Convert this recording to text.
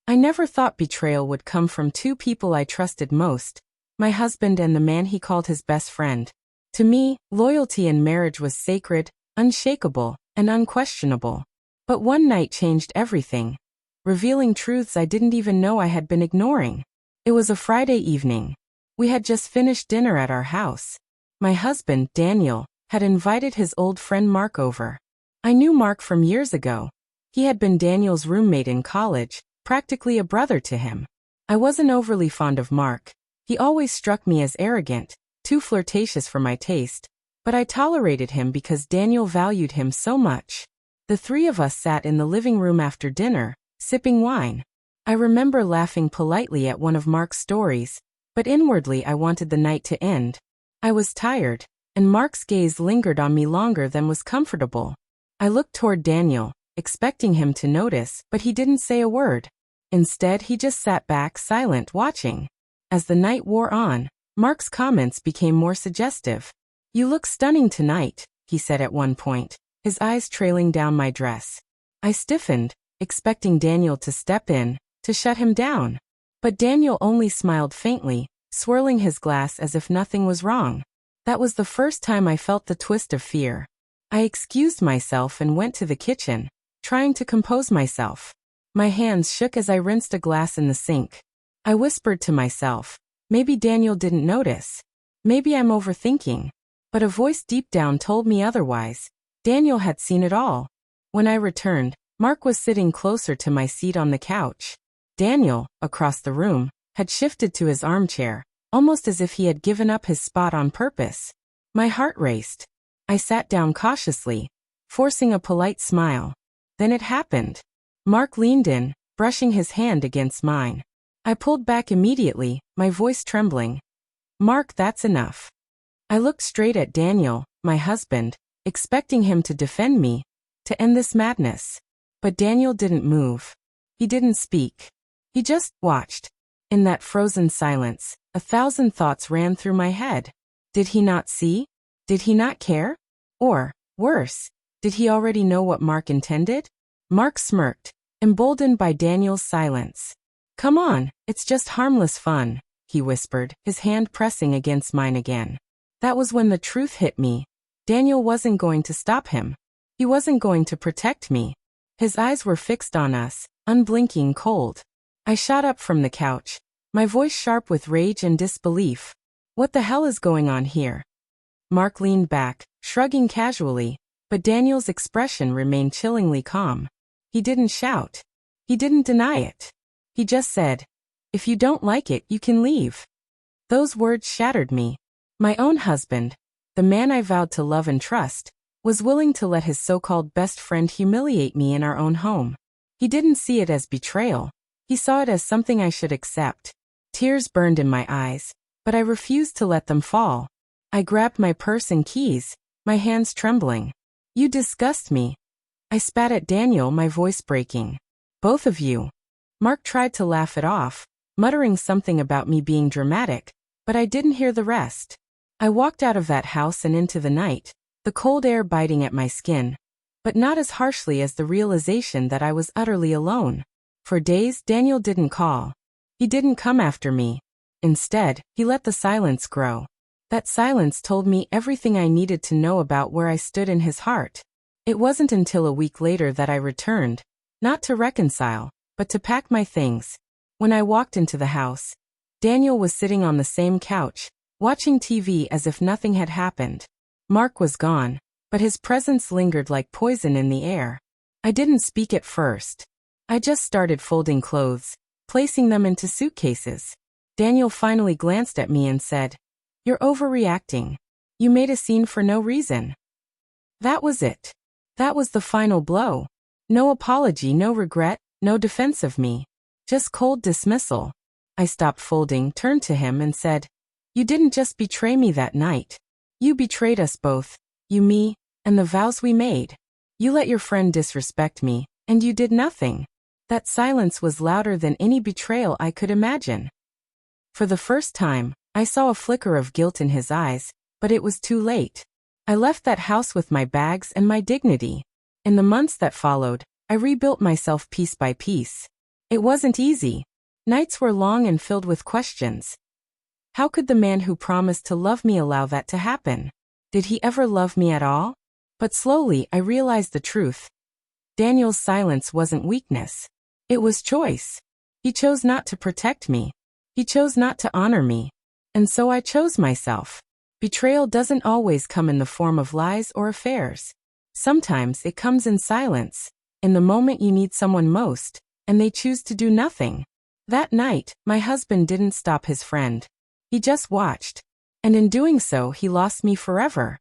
I never thought betrayal would come from two people I trusted most, my husband and the man he called his best friend. To me, loyalty in marriage was sacred, unshakable, and unquestionable. But one night changed everything, revealing truths I didn't even know I had been ignoring. It was a Friday evening. We had just finished dinner at our house. My husband, Daniel, had invited his old friend Mark over. I knew Mark from years ago. He had been Daniel's roommate in college, practically a brother to him. I wasn't overly fond of Mark. He always struck me as arrogant, too flirtatious for my taste, but I tolerated him because Daniel valued him so much. The three of us sat in the living room after dinner, sipping wine. I remember laughing politely at one of Mark's stories, but inwardly I wanted the night to end. I was tired, and Mark's gaze lingered on me longer than was comfortable. I looked toward Daniel, expecting him to notice, but he didn't say a word. Instead, he just sat back silent, watching. As the night wore on, Mark's comments became more suggestive. "You look stunning tonight," he said at one point, his eyes trailing down my dress. I stiffened, expecting Daniel to step in, to shut him down. But Daniel only smiled faintly, swirling his glass as if nothing was wrong. That was the first time I felt the twist of fear. I excused myself and went to the kitchen, trying to compose myself. My hands shook as I rinsed a glass in the sink. I whispered to myself, maybe Daniel didn't notice. Maybe I'm overthinking. But a voice deep down told me otherwise. Daniel had seen it all. When I returned, Mark was sitting closer to my seat on the couch. Daniel, across the room, had shifted to his armchair, almost as if he had given up his spot on purpose. My heart raced. I sat down cautiously, forcing a polite smile. Then it happened. Mark leaned in, brushing his hand against mine. I pulled back immediately, my voice trembling. "Mark, that's enough." I looked straight at Daniel, my husband, expecting him to defend me, to end this madness. But Daniel didn't move. He didn't speak. He just watched. In that frozen silence, 1,000 thoughts ran through my head. Did he not see? Did he not care? Or, worse, did he already know what Mark intended? Mark smirked, emboldened by Daniel's silence. "Come on, it's just harmless fun," he whispered, his hand pressing against mine again. That was when the truth hit me. Daniel wasn't going to stop him. He wasn't going to protect me. His eyes were fixed on us, unblinking, cold. I shot up from the couch, my voice sharp with rage and disbelief. "What the hell is going on here?" Mark leaned back, shrugging casually, but Daniel's expression remained chillingly calm. He didn't shout. He didn't deny it. He just said, "If you don't like it, you can leave." Those words shattered me. My own husband, the man I vowed to love and trust, was willing to let his so-called best friend humiliate me in our own home. He didn't see it as betrayal. He saw it as something I should accept. Tears burned in my eyes, but I refused to let them fall. I grabbed my purse and keys, my hands trembling. "You disgust me." I spat at Daniel, my voice breaking. "Both of you." Mark tried to laugh it off, muttering something about me being dramatic, but I didn't hear the rest. I walked out of that house and into the night, the cold air biting at my skin, but not as harshly as the realization that I was utterly alone. For days, Daniel didn't call. He didn't come after me. Instead, he let the silence grow. That silence told me everything I needed to know about where I stood in his heart. It wasn't until a week later that I returned, not to reconcile, but to pack my things. When I walked into the house, Daniel was sitting on the same couch, watching TV as if nothing had happened. Mark was gone, but his presence lingered like poison in the air. I didn't speak at first. I just started folding clothes, placing them into suitcases. Daniel finally glanced at me and said, "You're overreacting. You made a scene for no reason." That was it. That was the final blow. No apology, no regret, no defense of me. Just cold dismissal. I stopped folding, turned to him and said, "You didn't just betray me that night. You betrayed us both, you, me, and the vows we made. You let your friend disrespect me, and you did nothing." That silence was louder than any betrayal I could imagine. For the first time, I saw a flicker of guilt in his eyes, but it was too late. I left that house with my bags and my dignity. In the months that followed, I rebuilt myself piece by piece. It wasn't easy. Nights were long and filled with questions. How could the man who promised to love me allow that to happen? Did he ever love me at all? But slowly I realized the truth. Daniel's silence wasn't weakness. It was choice. He chose not to protect me. He chose not to honor me. And so I chose myself. Betrayal doesn't always come in the form of lies or affairs. Sometimes it comes in silence, in the moment you need someone most, and they choose to do nothing. That night, my husband didn't stop his friend. He just watched. And in doing so, he lost me forever.